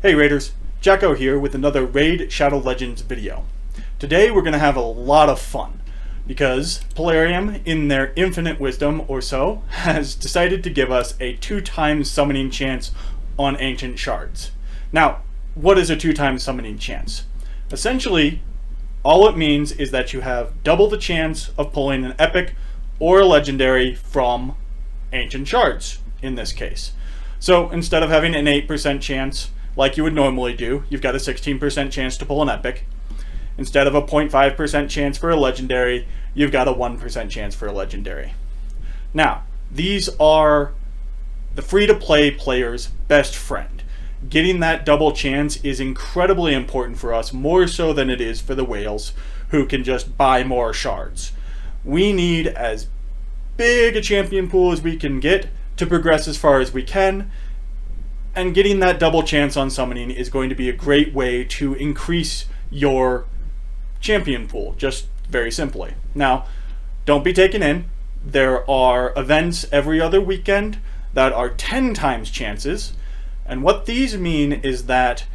Hey Raiders, Jacko here with another Raid Shadow Legends video. Today we're going to have a lot of fun because Polarium, in their infinite wisdom or so, has decided to give us a 2x summoning chance on ancient shards. Now, what is a 2x summoning chance? Essentially, all it means is that you have double the chance of pulling an epic or a legendary from ancient shards, in this case. So instead of having an 8% chance, like you would normally do, you've got a 16% chance to pull an epic. Instead of a 0.5% chance for a legendary, you've got a 1% chance for a legendary. Now, these are the free-to-play player's best friend. Getting that double chance is incredibly important for us, more so than it is for the whales who can just buy more shards. We need as big a champion pool as we can get to progress as far as we can, and getting that double chance on summoning is going to be a great way to increase your champion pool, just very simply. Now, don't be taken in. There are events every other weekend that are 10 times chances, and what these mean is that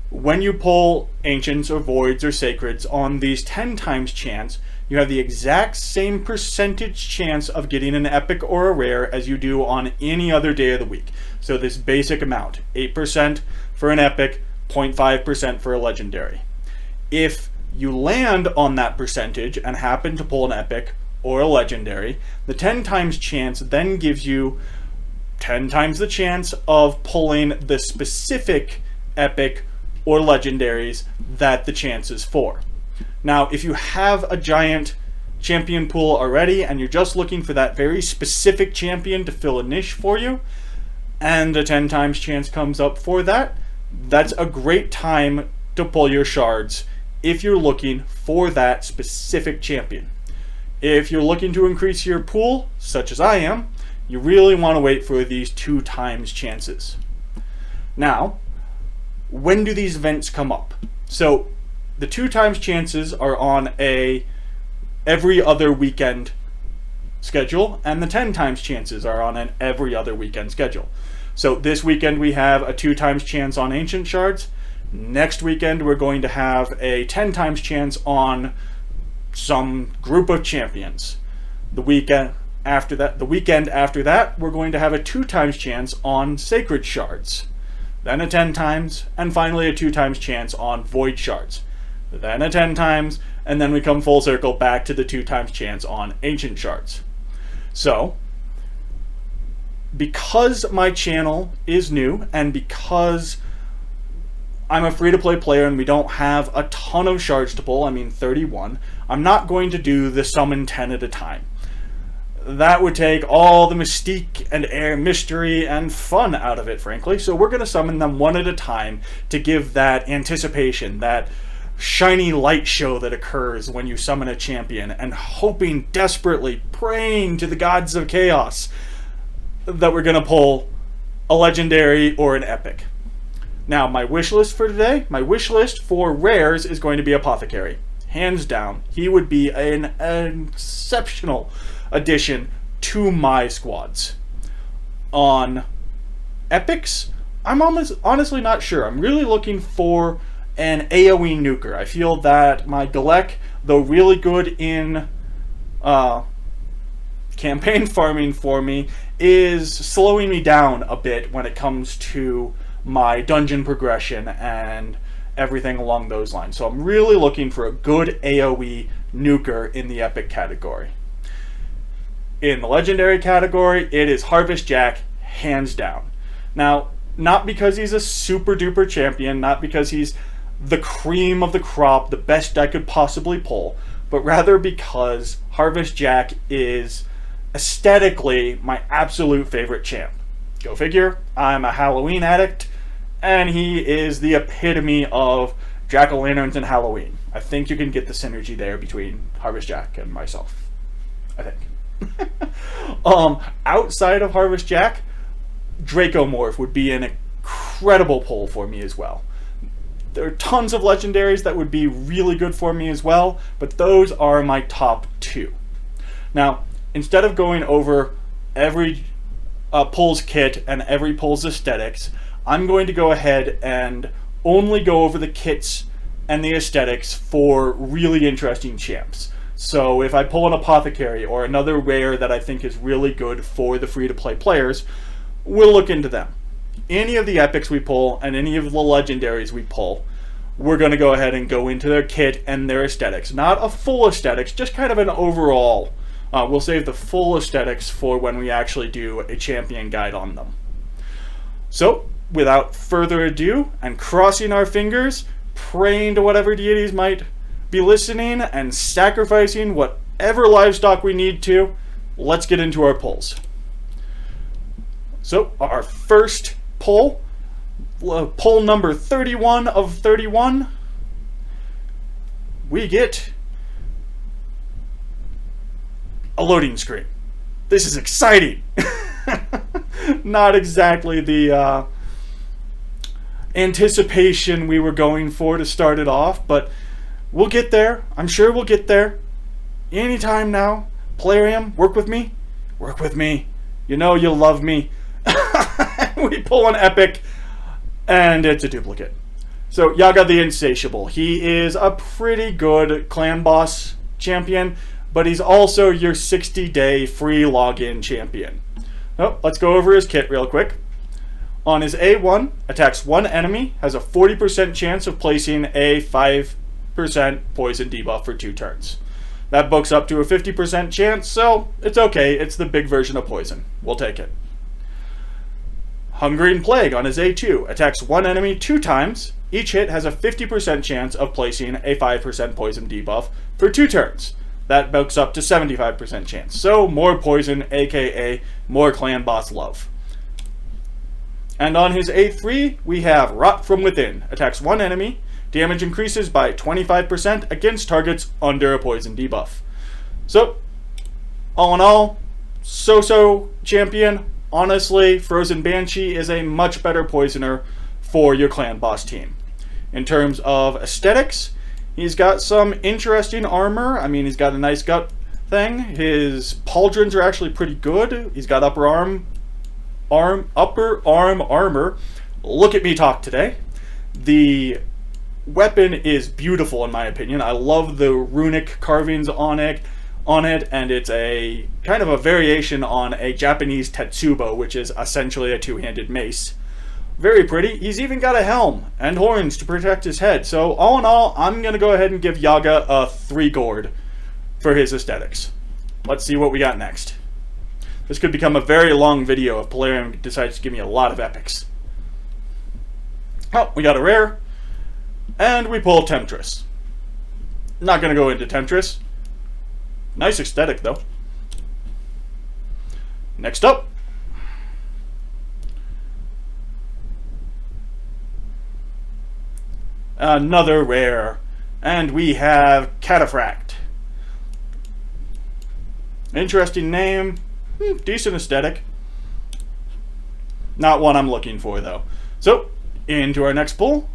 when you pull ancients or voids or sacreds on these 10 times chance, you have the exact same percentage chance of getting an epic or a rare as you do on any other day of the week. So this basic amount, 8% for an epic, 0.5% for a legendary. If you land on that percentage and happen to pull an epic or a legendary, the 10 times chance then gives you 10 times the chance of pulling the specific epic or legendaries that the chance is for. Now, if you have a giant champion pool already and you're just looking for that very specific champion to fill a niche for you, and a 10 times chance comes up for that, that's a great time to pull your shards if you're looking for that specific champion. If you're looking to increase your pool, such as I am, you really want to wait for these 2 times chances. Now, when do these events come up? So, the 2 times chances are on a every other weekend schedule, and the 10 times chances are on an every other weekend schedule. So this weekend we have a 2 times chance on ancient shards. Next weekend we're going to have a 10 times chance on some group of champions. The weekend after that we're going to have a 2 times chance on sacred shards. Then a 10 times, and finally a 2 times chance on void shards. Then a 10 times, and then we come full circle back to the 2 times chance on ancient shards. So, because my channel is new, and because I'm a free-to-play player and we don't have a ton of shards to pull, I mean 31, I'm not going to do the summon 10 at a time. That would take all the mystique and mystery and fun out of it, frankly, so we're going to summon them one at a time to give that anticipation, that shiny light show that occurs when you summon a champion, and hoping desperately, praying to the gods of chaos that we're going to pull a legendary or an epic. Now, my wish list for today, my wish list for rares is going to be Apothecary. Hands down, he would be an exceptional addition to my squads. On epics, I'm honestly not sure. I'm really looking for an AoE nuker. I feel that my Galek, though really good in campaign farming for me, is slowing me down a bit when it comes to my dungeon progression and everything along those lines. So I'm really looking for a good AoE nuker in the epic category. In the legendary category, it is Harvest Jack, hands down. Now, not because he's a super duper champion, not because he's the cream of the crop, the best I could possibly pull, but rather because Harvest Jack is aesthetically my absolute favorite champ. Go figure, I'm a Halloween addict, and he is the epitome of jack-o'-lanterns and Halloween. I think you can get the synergy there between Harvest Jack and myself. I think. Outside of Harvest Jack, Dracomorph would be an incredible pull for me as well. There are tons of legendaries that would be really good for me as well, but those are my top 2. Now, instead of going over every pulls kit and every pulls aesthetics, I'm going to go ahead and only go over the kits and the aesthetics for really interesting champs. So if I pull an Apothecary or another rare that I think is really good for the free-to-play players, we'll look into them. Any of the epics we pull and any of the legendaries we pull, we're going to go ahead and go into their kit and their aesthetics. Not a full aesthetics, just kind of an overall. We'll save the full aesthetics for when we actually do a champion guide on them. So, without further ado, and crossing our fingers, praying to whatever deities might be listening, and sacrificing whatever livestock we need to, let's get into our pulls. So, our first pull number 31 of 31, we get a loading screen. This is exciting. Not exactly the anticipation we were going for to start it off, but we'll get there. I'm sure we'll get there. Anytime now. Plarium, work with me. Work with me. You know you'll love me. We pull an epic, and it's a duplicate. So, Yaga the Insatiable. He is a pretty good clan boss champion, but he's also your 60-day free login champion. Oh, let's go over his kit real quick. On his A1, attacks one enemy, has a 40% chance of placing a 5% poison debuff for 2 turns. That books up to a 50% chance, so it's okay. It's the big version of poison. We'll take it. Hungering Plague on his A2, attacks one enemy 2 times. Each hit has a 50% chance of placing a 5% poison debuff for 2 turns. That books up to 75% chance. So more poison, aka more clan boss love. And on his A3, we have Rot from Within. Attacks one enemy. Damage increases by 25% against targets under a poison debuff. So, all in all, so-so champion. Honestly, Frozen Banshee is a much better poisoner for your clan boss team. In terms of aesthetics, he's got some interesting armor. I mean, he's got a nice gut thing. His pauldrons are actually pretty good. He's got upper arm armor. Look at me talk today. The weapon is beautiful in my opinion. I love the runic carvings on it, and it's a kind of a variation on a Japanese tetsubo, which is essentially a 2-handed mace. Very pretty. He's even got a helm and horns to protect his head. So all in all, I'm going to go ahead and give Yaga a 3 gourd for his aesthetics. Let's see what we got next. This could become a very long video if Plarium decides to give me a lot of epics. Oh, we got a rare. And we pull Temptress. Not going to go into Temptress. Nice aesthetic, though. Next up. Another rare. And we have Cataphract. Interesting name. Decent aesthetic. Not one I'm looking for, though. So, into our next pull.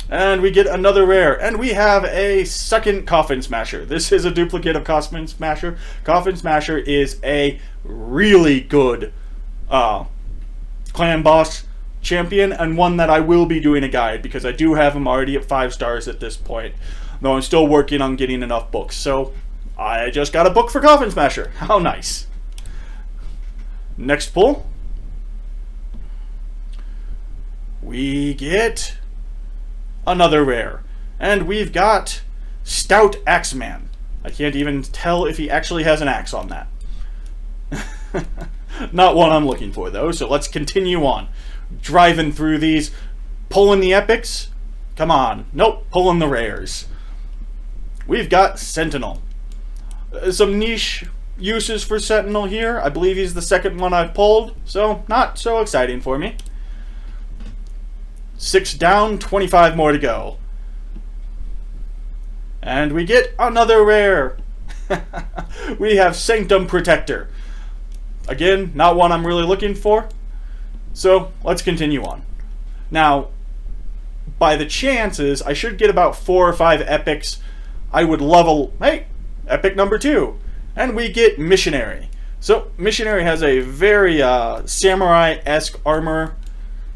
And we get another rare. And we have a second Coffin Smasher. This is a duplicate of Coffin Smasher. Coffin Smasher is a really good clan boss champion, and one that I will be doing a guide, because I do have him already at 5 stars at this point. Though I'm still working on getting enough books. So, I just got a book for Coffin Smasher. How nice. Next pull. We get another rare. And we've got Stout Axeman. I can't even tell if he actually has an axe on that. Not one I'm looking for, though, so let's continue on. Driving through these. Pulling the epics. Come on. Nope, pulling the rares. We've got Sentinel. Some niche uses for Sentinel here. I believe he's the second one I've pulled, so not so exciting for me. 6 down, 25 more to go. And we get another rare. We have Sanctum Protector. Again, not one I'm really looking for. So, let's continue on. Now, by the chances, I should get about 4 or 5 epics. I would level... Hey! Epic number 2. And we get Missionary. So, Missionary has a very samurai-esque armor.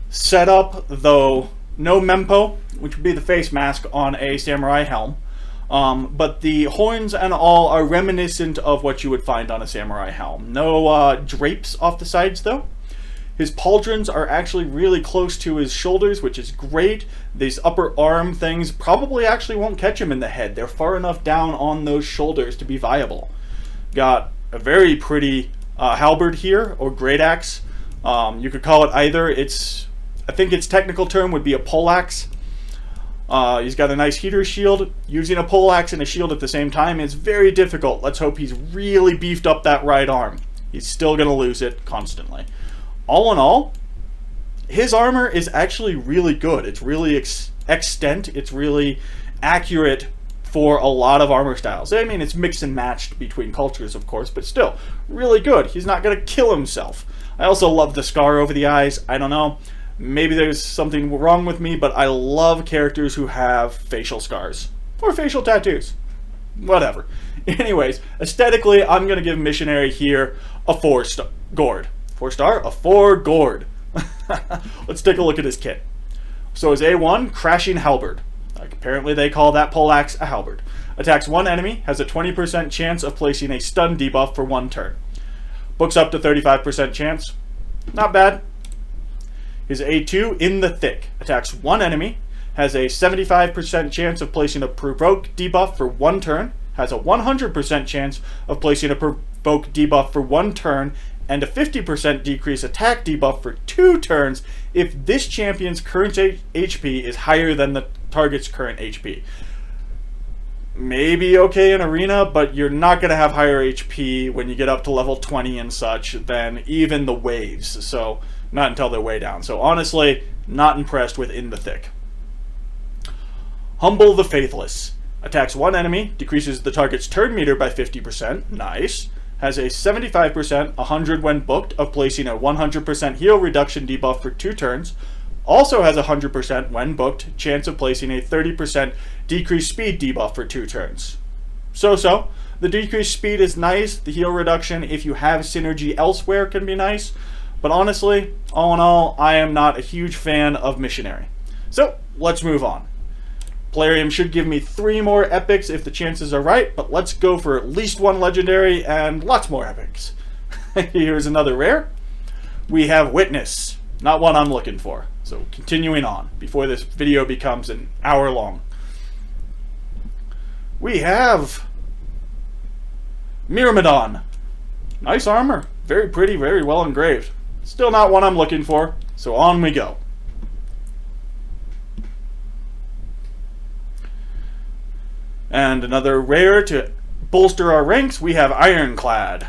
setup, though no mempo, which would be the face mask on a samurai helm. But the horns and all are reminiscent of what you would find on a samurai helm. No drapes off the sides, though. His pauldrons are actually really close to his shoulders, which is great. These upper arm things probably actually won't catch him in the head. They're far enough down on those shoulders to be viable. Got a very pretty halberd here, or great axe. You could call it either. I think its technical term would be a poleaxe. He's got a nice heater shield. Using a poleaxe and a shield at the same time is very difficult. Let's hope he's really beefed up that right arm. He's still going to lose it constantly. All in all, his armor is actually really good. It's really extant. It's really accurate for a lot of armor styles. I mean, it's mixed and matched between cultures, of course, but still, really good. He's not going to kill himself. I also love the scar over the eyes. I don't know. Maybe there's something wrong with me, but I love characters who have facial scars. Or facial tattoos. Whatever. Anyways, aesthetically, I'm going to give Missionary here a 4-star. Gourd. 4-star? A 4 gourd. Let's take a look at his kit. So his A1, Crashing Halberd. Apparently they call that poleaxe a halberd. Attacks one enemy, has a 20% chance of placing a stun debuff for 1 turn. Books up to 35% chance. Not bad. His A2, In the Thick. Attacks one enemy, has a 75% chance of placing a provoke debuff for 1 turn. Has a 100% chance of placing a provoke debuff for 1 turn, and a 50% decrease attack debuff for 2 turns if this champion's current HP is higher than the target's current HP. Maybe okay in Arena, but you're not going to have higher HP when you get up to level 20 and such than even the waves, so not until they're way down. So honestly, not impressed with In the Thick. Humble the Faithless. Attacks one enemy, decreases the target's turn meter by 50%. Nice. Has a 75%, 100 when booked, of placing a 100% heal reduction debuff for 2 turns. Also has a 100% when booked chance of placing a 30% decreased speed debuff for 2 turns. So. The decreased speed is nice. The heal reduction, if you have synergy elsewhere, can be nice. But honestly, all in all, I am not a huge fan of Missionary. So, let's move on. Polarium should give me 3 more epics if the chances are right, but let's go for at least 1 legendary and lots more epics. Here's another rare. We have Witness. Not one I'm looking for. So continuing on, before this video becomes an hour long. We have Myrmidon. Nice armor. Very pretty, very well engraved. Still not one I'm looking for, so on we go. And another rare to bolster our ranks, we have Ironclad.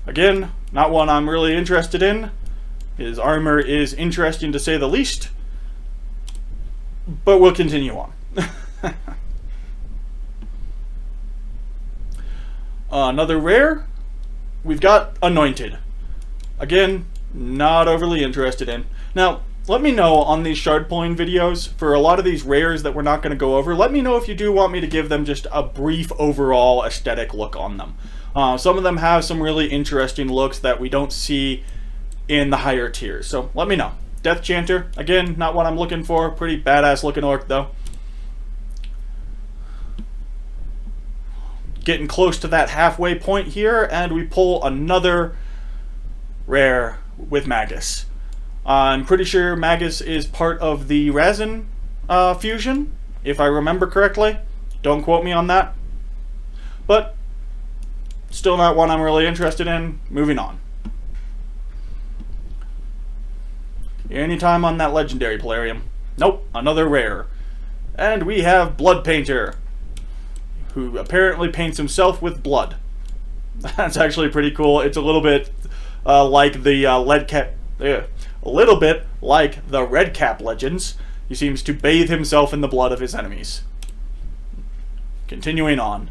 Again, not one I'm really interested in. His armor is interesting to say the least, but we'll continue on. Another rare, we've got Anointed. Again, not overly interested in. Now, let me know on these shard pulling videos, for a lot of these rares that we're not going to go over, let me know if you do want me to give them just a brief overall aesthetic look on them. Some of them have some really interesting looks that we don't see in the higher tiers, so let me know. Death Chanter, again, not what I'm looking for. Pretty badass looking orc though. Getting close to that halfway point here, and we pull another rare with Magus. I'm pretty sure Magus is part of the Razin fusion, if I remember correctly. Don't quote me on that. But still not one I'm really interested in. Moving on. Anytime on that legendary Polarium. Nope, another rare. And we have Blood Painter, who apparently paints himself with blood. That's actually pretty cool. It's a little bit like the a little bit like the Red Cap legends. He seems to bathe himself in the blood of his enemies. Continuing on.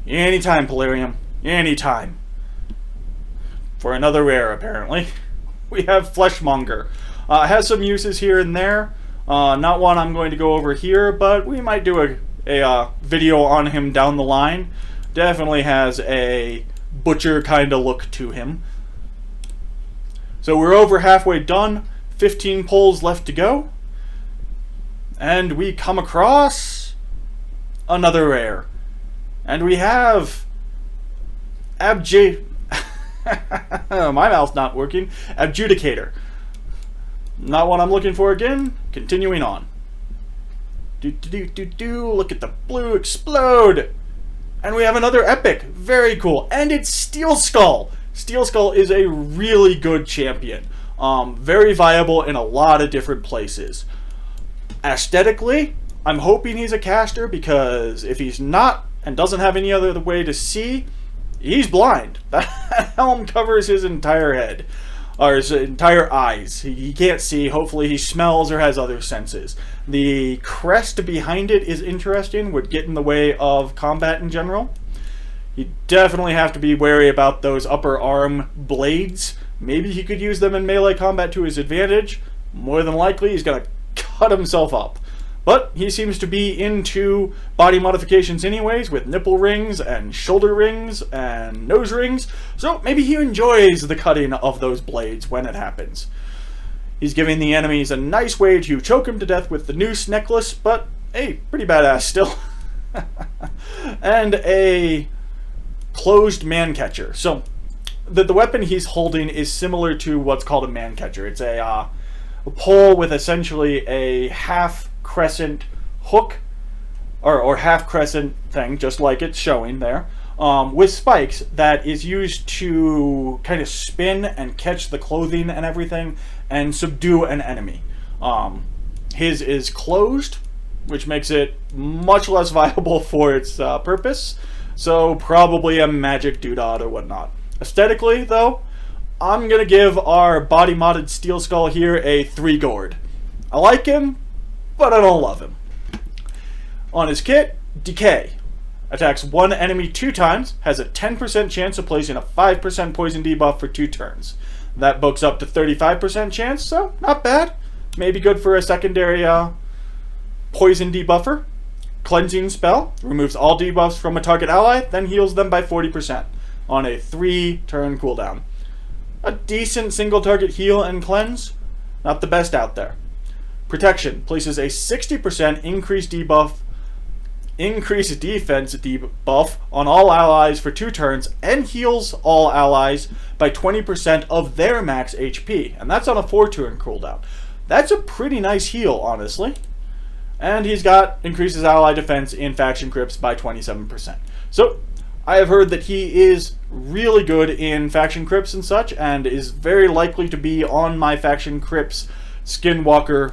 Anytime, Polarium. Anytime. For another rare, apparently. We have Fleshmonger. Has some uses here and there. Not one I'm going to go over here, but we might do a video on him down the line. Definitely has a butcher kind of look to him. So we're over halfway done. 15 pulls left to go. And we come across another rare. And we have my mouth's not working. Adjudicator. Not what I'm looking for again. Continuing on. Look at the blue explode. And we have another epic. Very cool. And it's Steel Skull. Steel Skull is a really good champion. Very viable in a lot of different places. Aesthetically, I'm hoping he's a caster, because if he's not and doesn't have any other way to see, he's blind. That helm covers his entire head, or his entire eyes. He can't see. Hopefully he smells or has other senses. The crest behind it is interesting, would get in the way of combat in general. You definitely have to be wary about those upper arm blades. Maybe he could use them in melee combat to his advantage. More than likely he's going to cut himself up. But he seems to be into body modifications anyways, with nipple rings and shoulder rings and nose rings. So maybe he enjoys the cutting of those blades when it happens. He's giving the enemies a nice way to choke him to death with the noose necklace, but hey, pretty badass still. And a closed man catcher. So the weapon he's holding is similar to what's called a man catcher. It's a pole with essentially a half crescent hook, or half crescent thing, just like it's showing there, with spikes that is used to kind of spin and catch the clothing and everything and subdue an enemy. His is closed, which makes it much less viable for its purpose, so probably a magic doodad or whatnot. Aesthetically, though, I'm going to give our body modded Steel Skull here a 3 gourd. I like him, but I don't love him. On his kit, Decay. Attacks one enemy 2 times, has a 10% chance of placing a 5% poison debuff for 2 turns. That books up to 35% chance, so not bad. Maybe good for a secondary poison debuffer. Cleansing spell. Removes all debuffs from a target ally, then heals them by 40% on a 3-turn cooldown. A decent single target heal and cleanse. Not the best out there. Protection. Places a 60% increased defense debuff on all allies for 2 turns and heals all allies by 20% of their max HP. And that's on a 4-turn cooldown. That's a pretty nice heal, honestly. And he's got increases ally defense in faction crypts by 27%. So I have heard that he is really good in faction crypts and such, and is very likely to be on my faction crypts skinwalker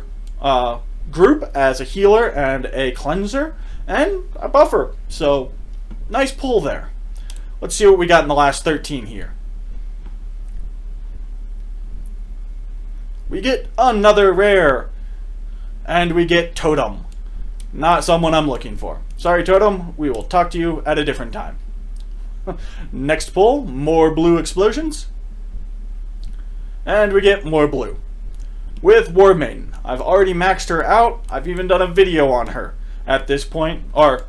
group as a healer and a cleanser and a buffer. So nice pull there. Let's see what we got in the last 13 here. We get another rare, and we get Totem. Not someone I'm looking for. Sorry, Totem, we will talk to you at a different time. Next pull, more blue explosions. And we get more blue. With War Maiden. I've already maxed her out. I've even done a video on her at this point. Or,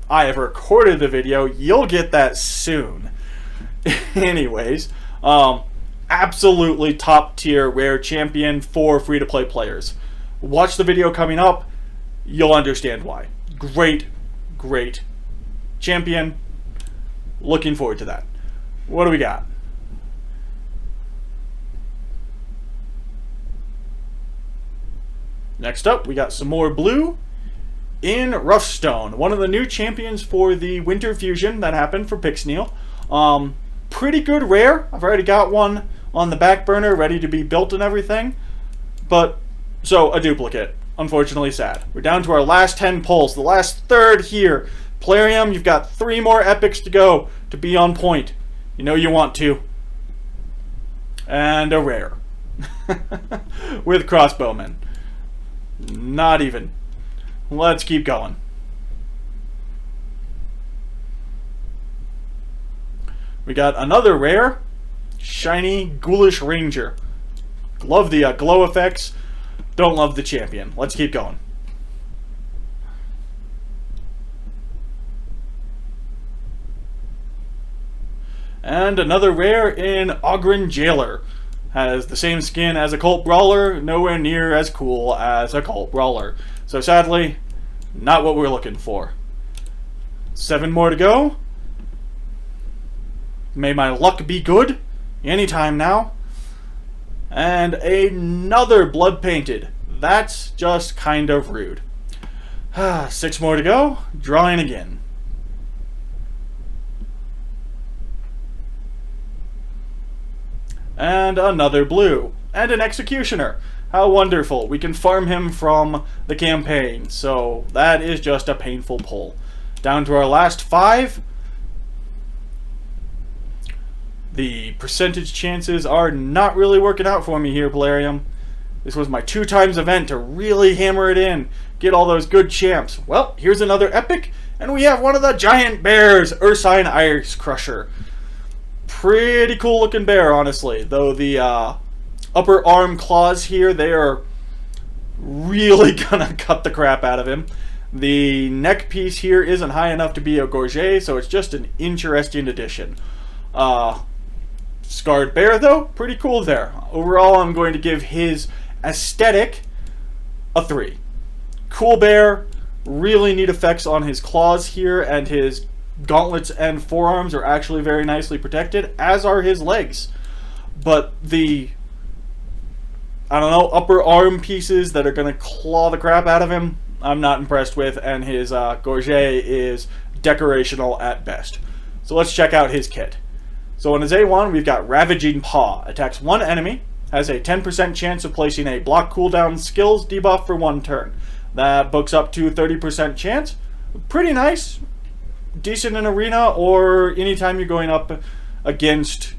I have recorded the video. You'll get that soon. Anyways, absolutely top tier rare champion for free-to-play players. Watch the video coming up. You'll understand why. Great, great champion. Looking forward to that. What do we got? Next up, we got some more blue in Roughstone. One of the new champions for the Winter Fusion that happened for Pixneal. Pretty good rare. I've already got one on the back burner ready to be built and everything. But, so, a duplicate. Unfortunately sad. We're down to our last 10 pulls. The last third here. Plarium, you've got 3 more epics to go to be on point. You know you want to. And a rare. With crossbowmen. Not even. Let's keep going. We got another rare. Shiny Ghoulish Ranger. Love the glow effects. Don't love the champion. Let's keep going. And another rare in Ogren Jailer. Has the same skin as a Cult Brawler, nowhere near as cool as a Cult Brawler. So sadly, not what we're looking for. 7 more to go. May my luck be good. Anytime now. And another blood painted. That's just kind of rude. 6 more to go. Drawing again. And another blue. And an Executioner. How wonderful. We can farm him from the campaign. So that is just a painful pull. Down to our last 5. The percentage chances are not really working out for me here, Polarium. This was my 2 times event to really hammer it in. Get all those good champs. Well, here's another epic. And we have one of the giant bears, Ursine Ice Crusher. Pretty cool looking bear, honestly. Though the upper arm claws here, they are really gonna cut the crap out of him. The neck piece here isn't high enough to be a gorget, so it's just an interesting addition. Scarred bear, though, pretty cool there. Overall, I'm going to give his aesthetic a 3. Cool bear, really neat effects on his claws here, and his gauntlets and forearms are actually very nicely protected, as are his legs. But the, I don't know, upper arm pieces that are going to claw the crap out of him, I'm not impressed with, and his gorget is decorational at best. So let's check out his kit. So on his A1, we've got Ravaging Paw. Attacks 1 enemy, has a 10% chance of placing a block cooldown skills debuff for 1 turn. That books up to 30% chance. Pretty nice. Decent in arena or anytime you're going up against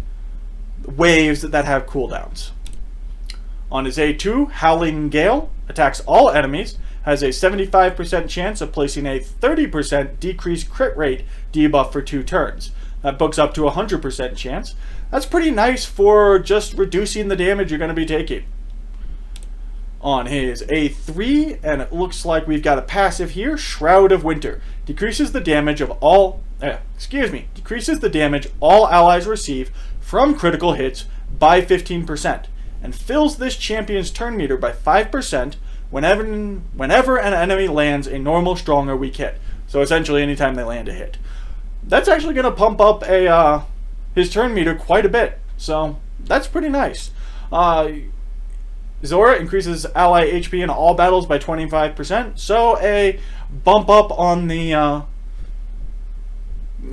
waves that have cooldowns. On his A2, Howling Gale attacks all enemies, has a 75% chance of placing a 30% decreased crit rate debuff for 2 turns. That books up to a 100% chance. That's pretty nice for just reducing the damage you're going to be taking. On his A3, and it looks like we've got a passive here, Shroud of Winter. Decreases the damage of all, decreases the damage all allies receive from critical hits by 15%, and fills this champion's turn meter by 5% whenever an enemy lands a normal, strong, or weak hit. So essentially anytime they land a hit. That's actually going to pump up his turn meter quite a bit, so that's pretty nice. Zora increases ally HP in all battles by 25%, so a bump up on the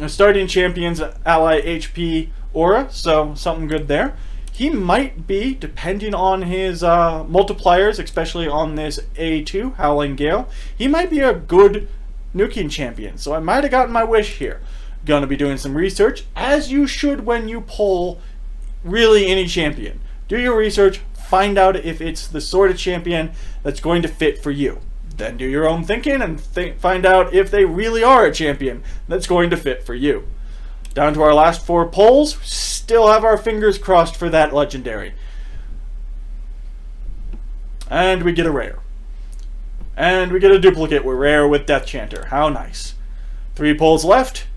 starting champion's ally HP aura, so something good there. He might be, depending on his multipliers, especially on this A2, Howling Gale, he might be a good nuking champion, so I might have gotten my wish here. Gonna be doing some research, as you should when you pull really any champion. Do your research, find out if it's the sort of champion that's going to fit for you. Then do your own thinking and find out if they really are a champion that's going to fit for you. Down to our last 4 pulls, still have our fingers crossed for that legendary. And we get a rare. And we get a duplicate with rare with Death Chanter. How nice. 3 pulls left.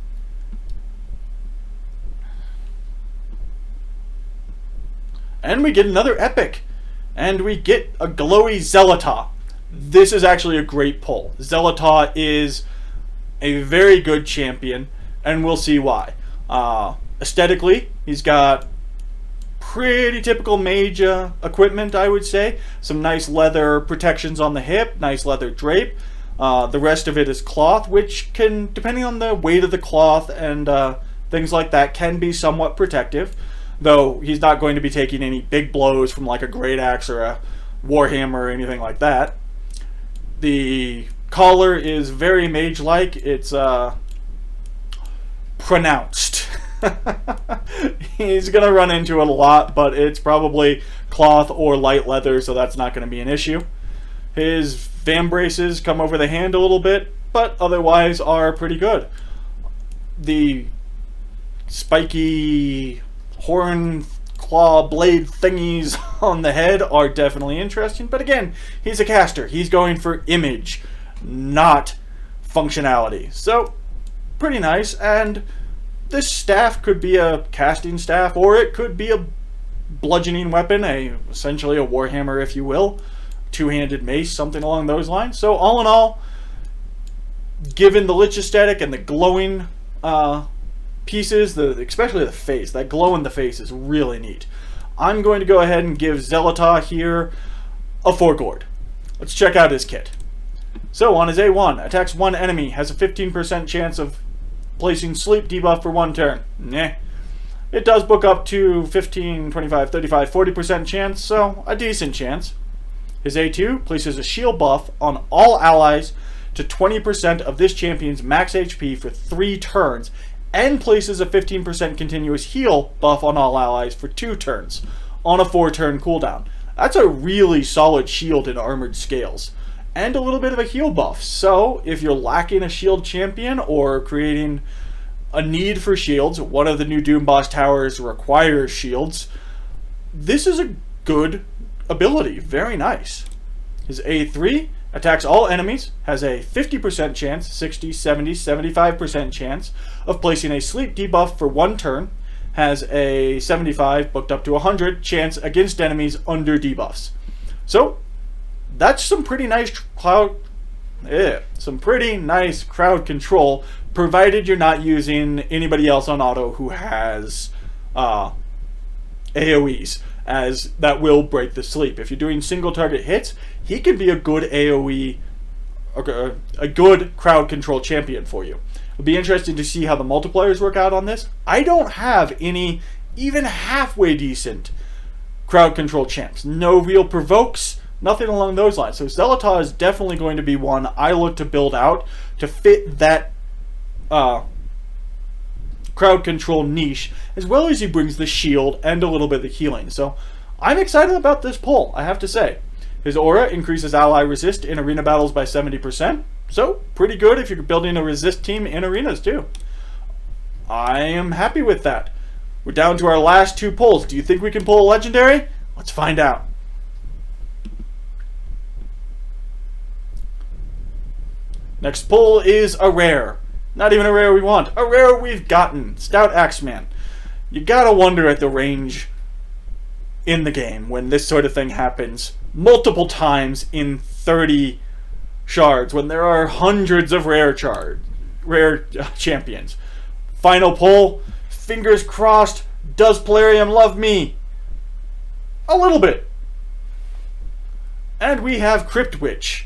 And we get another epic. And we get a glowy Zeleta. This is actually a great pull. Zeleta is a very good champion, and we'll see why. Aesthetically, he's got pretty typical mage equipment, I would say. Some nice leather protections on the hip, nice leather drape. The rest of it is cloth, which can, depending on the weight of the cloth and things like that, can be somewhat protective. Though he's not going to be taking any big blows from like a great axe or a warhammer or anything like that. The collar is very mage-like. It's pronounced. He's going to run into it a lot, but it's probably cloth or light leather, so that's not going to be an issue. His vambraces come over the hand a little bit, but otherwise are pretty good. The spiky horn claw blade thingies on the head are definitely interesting, but again, he's a caster. He's going for image, not functionality. So, pretty nice, and this staff could be a casting staff, or it could be a bludgeoning weapon, essentially a warhammer, if you will, two-handed mace, something along those lines. So all in all, given the lich aesthetic and the glowing pieces, especially the face, that glow in the face is really neat. I'm going to go ahead and give Zeleta here a 4 gourd. Let's check out his kit. So on his A1, attacks one enemy, has a 15% chance of placing sleep debuff for 1 turn. Nah. It does book up to 15, 25, 35, 40% chance, so a decent chance. His A2 places a shield buff on all allies to 20% of this champion's max HP for 3 turns, and places a 15% continuous heal buff on all allies for 2 turns on a 4-turn cooldown. That's a really solid shield in armored scales, and a little bit of a heal buff. So if you're lacking a shield champion or creating a need for shields, one of the new Doom Boss towers requires shields, this is a good ability. Very nice. His A3 attacks all enemies, has a 50% chance, 60, 70, 75% chance of placing a sleep debuff for 1 turn, has a 75, booked up to 100 chance against enemies under debuffs. So that's some pretty nice crowd control, provided you're not using anybody else on auto who has AoEs, as that will break the sleep. If you're doing single target hits, he can be a good AoE, a good crowd control champion for you. It'll be interesting to see how the multipliers work out on this. I don't have any even halfway decent crowd control champs. No real provokes, nothing along those lines. So Zeleta is definitely going to be one I look to build out to fit that crowd control niche, as well as he brings the shield and a little bit of the healing. So I'm excited about this pull, I have to say. His aura increases ally resist in arena battles by 70%. So pretty good if you're building a resist team in arenas too. I am happy with that. We're down to our last 2 pulls. Do you think we can pull a legendary? Let's find out. Next pull is a rare. Not even a rare we want. A rare we've gotten. Stout Axeman. You gotta wonder at the range in the game when this sort of thing happens multiple times in 30 shards, when there are hundreds of rare champions. Final pull. Fingers crossed. Does Polarium love me? A little bit. And we have Kryptwich.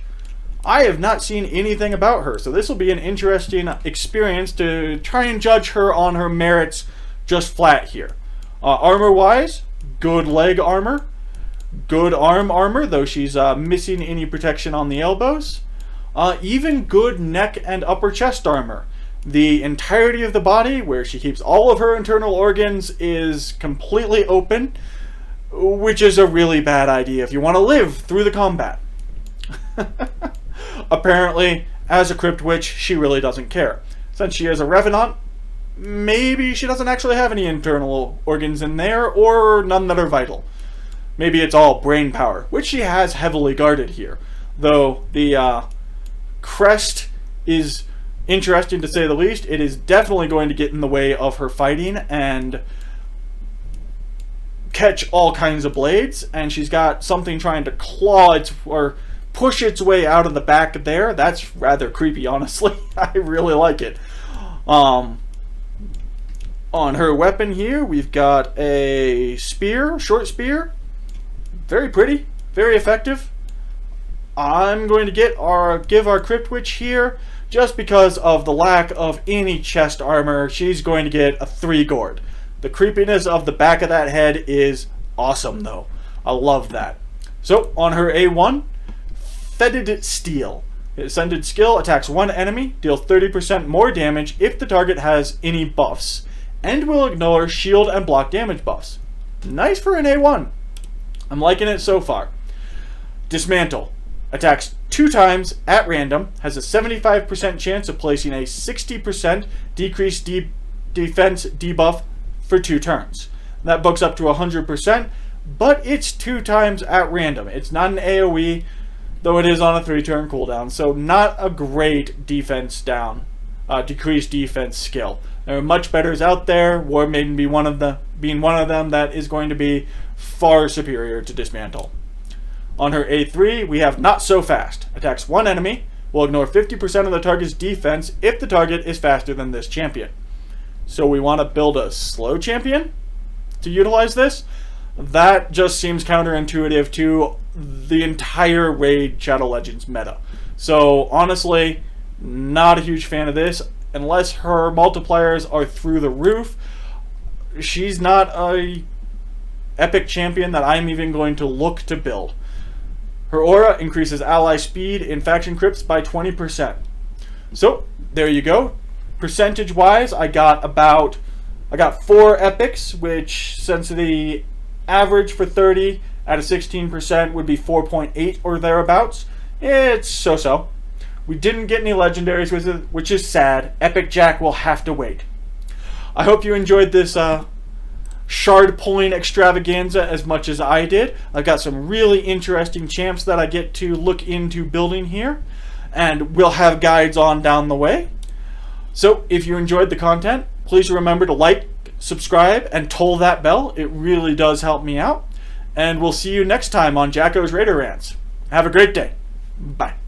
I have not seen anything about her, so this will be an interesting experience to try and judge her on her merits just flat here. Armor-wise, good leg armor, good arm armor, though she's missing any protection on the elbows. Even good neck and upper chest armor. The entirety of the body, where she keeps all of her internal organs, is completely open, which is a really bad idea if you want to live through the combat. Apparently, as a Kryptwich, she really doesn't care. Since she is a Revenant, maybe she doesn't actually have any internal organs in there, or none that are vital. Maybe it's all brain power, which she has heavily guarded here. Though the crest is interesting to say the least. It is definitely going to get in the way of her fighting and catch all kinds of blades, and she's got something trying to claw its or push its way out of the back there. That's rather creepy, honestly. I really like it. On her weapon here, we've got a spear, short spear. Very pretty, very effective. I'm going to give our Kryptwich here, just because of the lack of any chest armor. She's going to get a 3 gourd. The creepiness of the back of that head is awesome, though. I love that. So, on her A1, Fetid Steel. Ascended skill attacks one enemy, deals 30% more damage if the target has any buffs, and will ignore shield and block damage buffs. Nice for an A1. I'm liking it so far. Dismantle. Attacks 2 times at random, has a 75% chance of placing a 60% decreased defense debuff for 2 turns. That books up to 100%, but it's 2 times at random. It's not an AoE, though it is on a 3-turn cooldown, so not a great defense down, decreased defense skill. There are much betters out there, War Maiden being one of them that is going to be far superior to Dismantle. On her A3, we have Not So Fast. Attacks one enemy, will ignore 50% of the target's defense if the target is faster than this champion. So we want to build a slow champion to utilize this? That just seems counterintuitive to the entire Raid Shadow Legends meta. So honestly, not a huge fan of this. Unless her multipliers are through the roof, she's not a epic champion that I'm even going to look to build. Her aura increases ally speed in faction crypts by 20%. So there you go. Percentage wise, I got 4 epics, which since the average for 30 at a 16% would be 4.8 or thereabouts. It's so-so. We didn't get any legendaries with it, which is sad. Epic Jack will have to wait. I hope you enjoyed this shard pulling extravaganza as much as I did. I've got some really interesting champs that I get to look into building here, and we'll have guides on down the way. So if you enjoyed the content, please remember to like, subscribe, and toll that bell. It really does help me out. And we'll see you next time on Jacko's Raider Rants. Have a great day. Bye.